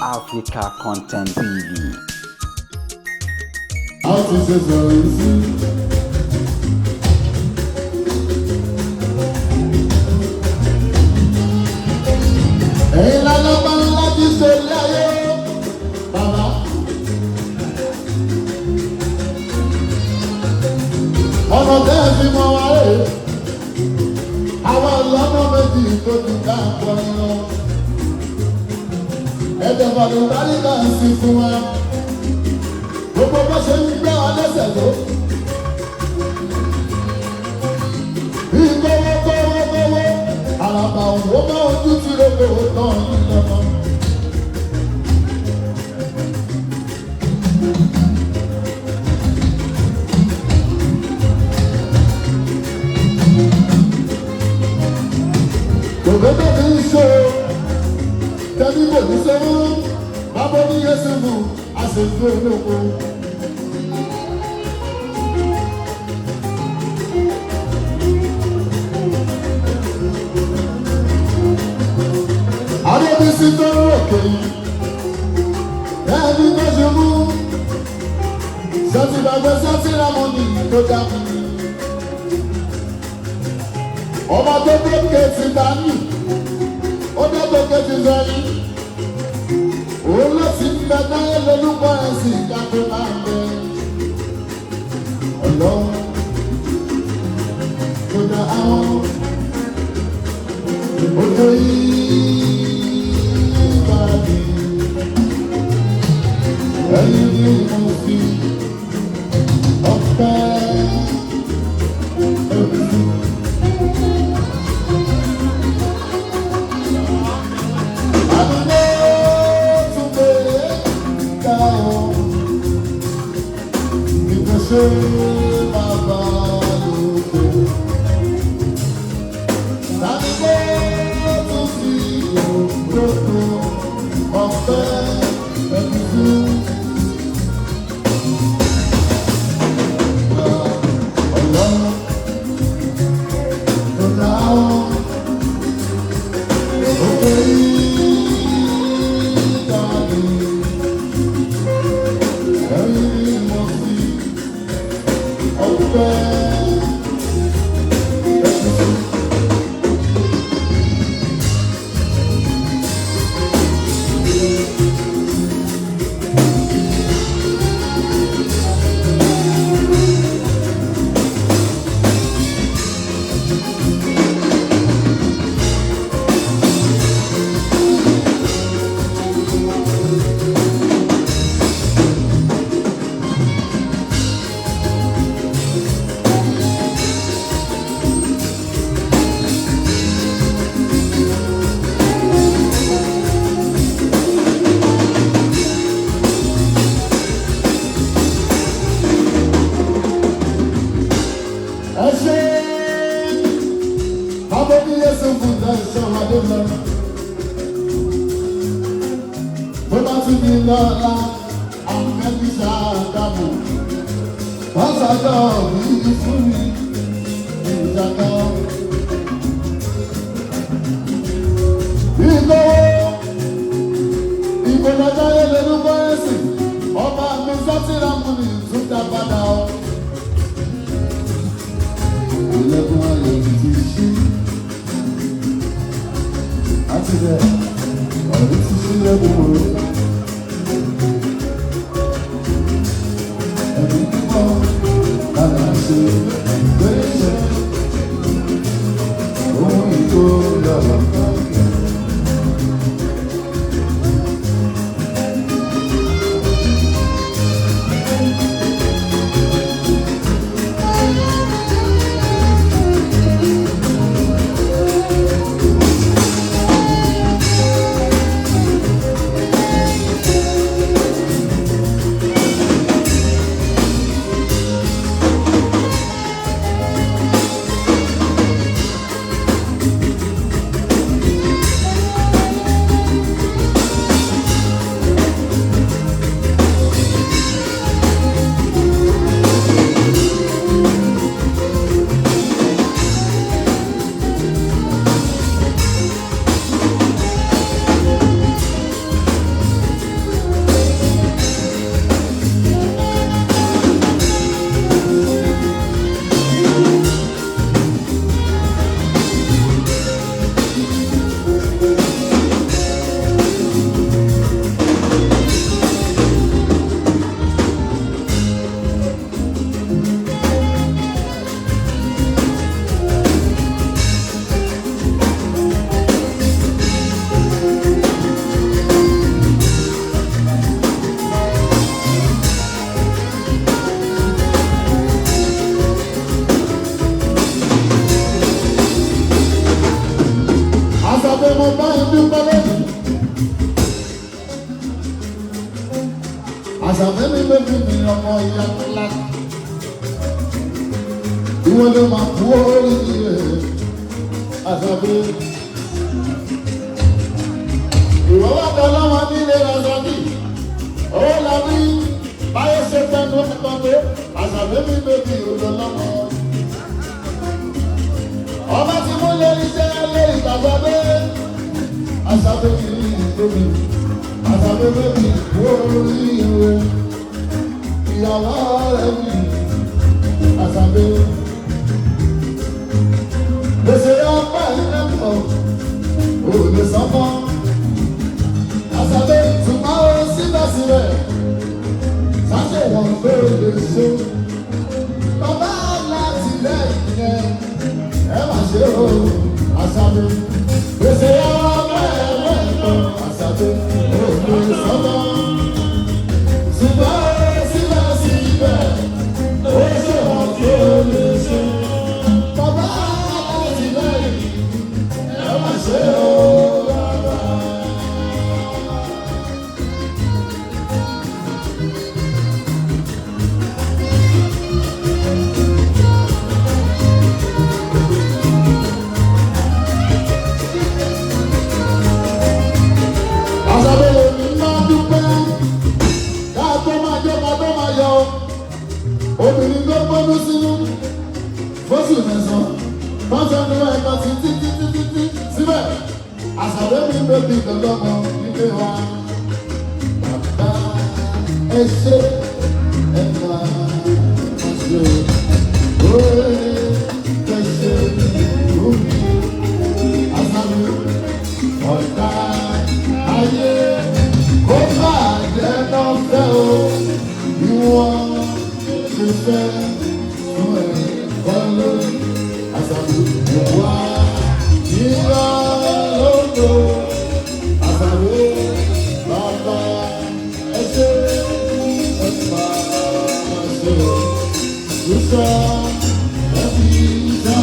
Africa Content TV. How to say so easy. Hey, la la la la, this is la yo, Baba. Ọmọ tẹ́ fi mọ wa rè, àwọn ọlọ́mọ méjì tó ti ká àpọ̀ni lọ. Ẹ̀jẹ̀ bàbá ìbálẹ̀ náà sì fún wa. Gbogbo bó ṣe ń gbé wa lẹ́sẹ̀ tó. Ìgbówó, àràbà òwò máa ojú tí lóko náà yìí lọ́nà. Ògbógbó fi ń ṣe o, tẹ́bí kò ní sẹ́wọ́n, bábọ́ ní Yéṣu mú, a sì ń gbé olóko. Adébísí tó ń ròkè yìí, ẹni tó ṣe mú, ṣètìgbàgbé sátìrámọ́nì tó dá mi. Ọmọ tó gbókè ti dání, ó dé gbókè ti sẹ́yìn. Òun ló ti ń bẹ náyé lólúkọ ẹ̀sìn ìjà tó máa ń bẹ. Ọlọ́run tó dá àwọn ojú yìí máa di. Ẹyin ni mo fi ọpẹ́ ẹ̀kú. Baba lóko, tani kó tún sí òkúròkó ọ̀fẹ́ ẹ̀dùnkú. Ọlọ́run tó dáhùn òkè yìí dání, ẹ̀yin ni mo fi. Bọ́lá tún ní lọ́la, àwọn ẹbí ṣàdámù. Wọ́n ṣàjọ yìí fún mi, ìjàkà. Ìgbòlọ́jọ́ yẹn lè ló bọ́ ẹ̀sìn. Ọba mi sátìrámù ní ìtúta padà ọ. Ilẹ̀kùn ayọ̀ ti ṣí. Àti bẹ́ẹ̀, ọ̀rẹ́ ti ṣí lẹ́kùn òru. Ẹ̀mí kíkọ́ lára ṣe gbéṣẹ́. Ohun ìjó lọ́wọ́ kan. Àṣàbí mi bébí mi ọmọ ìyá ńlá. Ìwọ ló máa kú oríire. Àṣàbí. Ìwọ wá bọ̀ lọ́wọ́ nílé Àṣàbí. Owó la bí báyọ̀ ṣe tẹnu ẹ̀kọ́ pé Àṣàbí mi bébí òjò lọ́wọ́. Ọba ti mú lórí iṣẹ́ lórí ìgbàgbọ́ Àṣàbí mi bébí. Àṣàbí bébí kú oríire. Ìyàwó rẹ̀ mi Àṣàbí. Gbèsè ọpẹ́ ẹ̀kọ́ òde sọ́kọ́. Àṣàbí ṣùgbọ́n ó síbẹ̀síbẹ̀ ṣàṣeyàn pé ó lè ṣe. Bàbá láti lẹ́yìn yẹn ẹ má ṣe o Àṣàbí. Gbèsè ọpẹ́ ẹ̀kọ́ Àṣàbí òde sọ́kọ́. Ṣùgbọ́n ó síbẹ̀síbẹ̀ ó ṣèwọ̀n pé ó lè ṣe. Bàbá láti lẹ́yìn ẹ má ṣe o. Obìnrin tó gbọ́dún sínú fóṣù mẹ́sàn-án fọ́nṣẹ́ ní ẹ̀kọ́ sí títí síbẹ̀ Àṣàbí mi bébí lọ́lọ́mọ nílé wa. Bàbá ẹ ṣe ẹ máa ṣe òwe ẹ ṣe omi Àṣàbí ọ̀tá ayé kó má jẹ́ náà fẹ́ o ìwọ̀n. Fẹ́ fún ẹ̀kọ́ lórí Àṣàbí wá yíyá lóko Àṣàbí bàbá ẹṣẹ́ ẹ̀fà ṣe ṣùṣọ́ ẹ̀fì ṣá.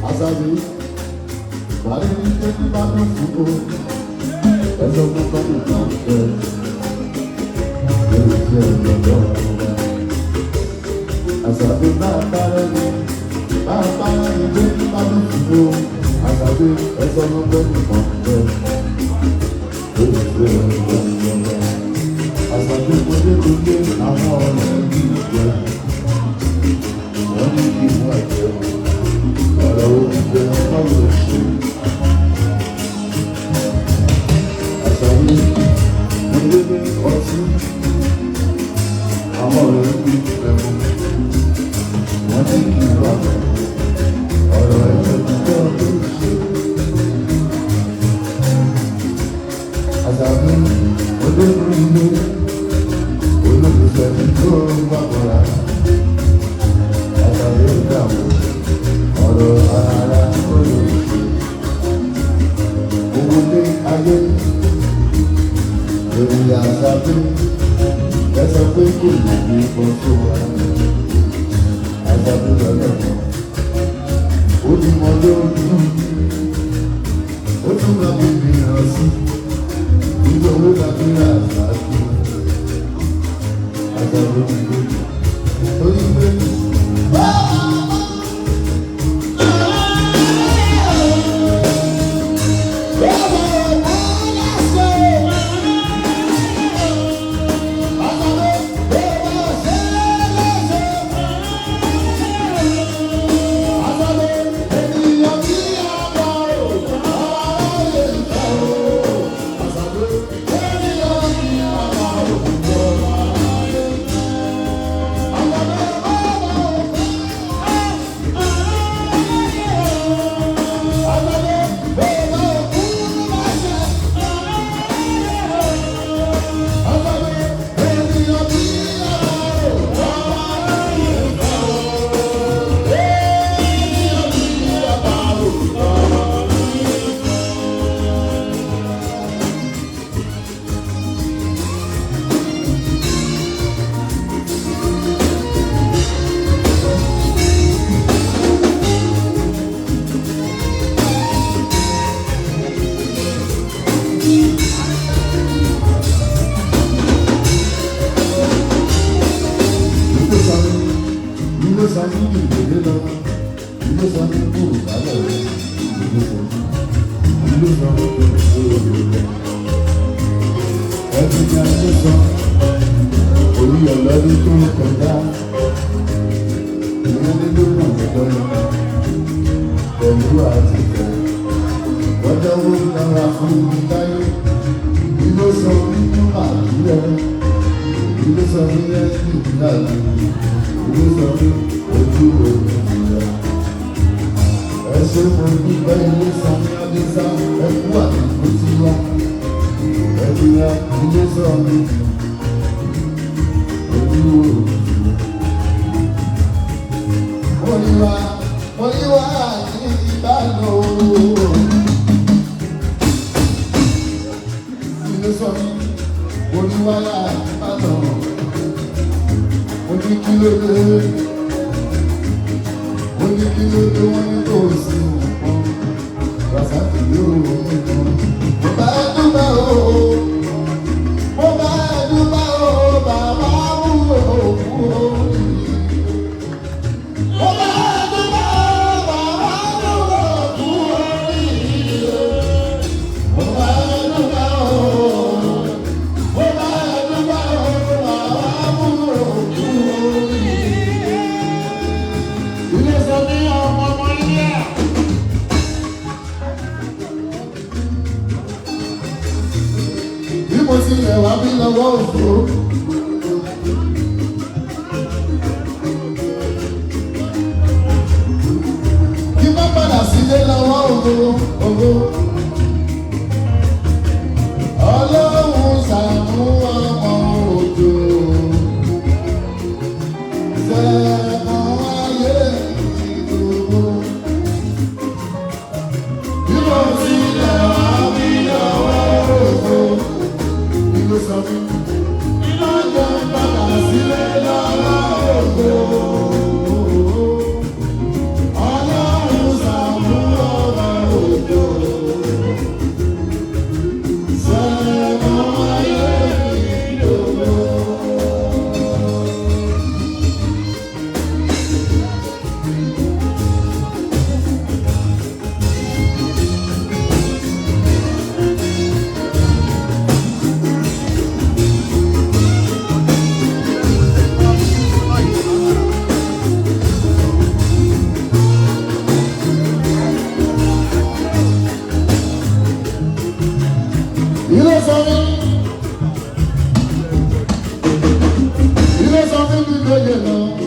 Àṣàbí, bàrí ní kékeré bá dùn fún o, ẹjọ́ tó bá dùn náà fẹ́, lórí tí ẹ lọ́dọ̀ ọ̀gá. Àṣàbí náà bàrẹ̀ ní, náà bàrẹ̀ ní kékeré bá dùn fún o, Àṣàbí ẹjọ́ tó bá dùn náà fẹ́, lórí tí ẹ lọ́dọ̀ ọ̀gá. Àṣàbí mo dé gbogbo àwọn ọ̀rẹ́ yìí jẹ́, wọ́n ní kí wọ́n ẹ̀jẹ̀ wọn. Àṣàbí nílé ọtí àwọn ọ̀rẹ́ ń bí ẹ̀mú wọ́n ti kì í wà ọ̀rọ̀ ẹ̀jẹ̀ tó tó ṣe. Àṣàbí olóògùn ilé olólùfẹ́ tó ń bá bọ̀ra Àṣàbí ó dààmú. Ọ̀rọ̀ ara olóòṣè owó lé ayé lórí Àṣàbí ẹsọ pé kò lè ní ọjọ́ wa Àṣàbí lọ́lọ́mọ ó ní mọ lójú ó tún máa bí mìíràn sí ìlú owó tàbí Àṣàbí Àṣàbí ó ní pé ní kúrò lálẹ́ rẹ̀ ìlú sọ ẹbí ní ajé sọ orí ọlọ́dún tó ń kọjá ìyẹn nínú ìrànlọ́dọ́ pẹ̀lú àtìkẹ́ ọjọ́ wo dára fún mi láyé ìlú sọ nínú àdúrà ìlú sọ ní ẹni ìlànà ìlú sọ ní ojú òní ìlà ẹsẹ̀ mo dúpẹ́ ilé sọ ní adéṣà ẹkú àtìkú ti wá ẹbí ya ilé sọ ní ojú òní mo ní wá ní ìbálò ilé sọ ní oníwáyà ìbálò oní kí ló dé wọ́n ní kò sí nǹkan rasaki yóò ní kan mo bá dúpẹ́ o bàbá wúwo òkú orí mo bá dúpẹ́ o bàbá wúwo òkú orí mo bá dúpẹ́ o bàbá wúwo òkú orí. Ilé sọ ní ọmọ ilé ẹ̀. Bí mo ti yẹ̀ wá bí lọ́wọ́ òfò. Kí má padà sílé lọ́wọ́ òfò. Ọlọ́run ṣàánú ọmọ òjò. Ilé sọ fún mi lóye náà.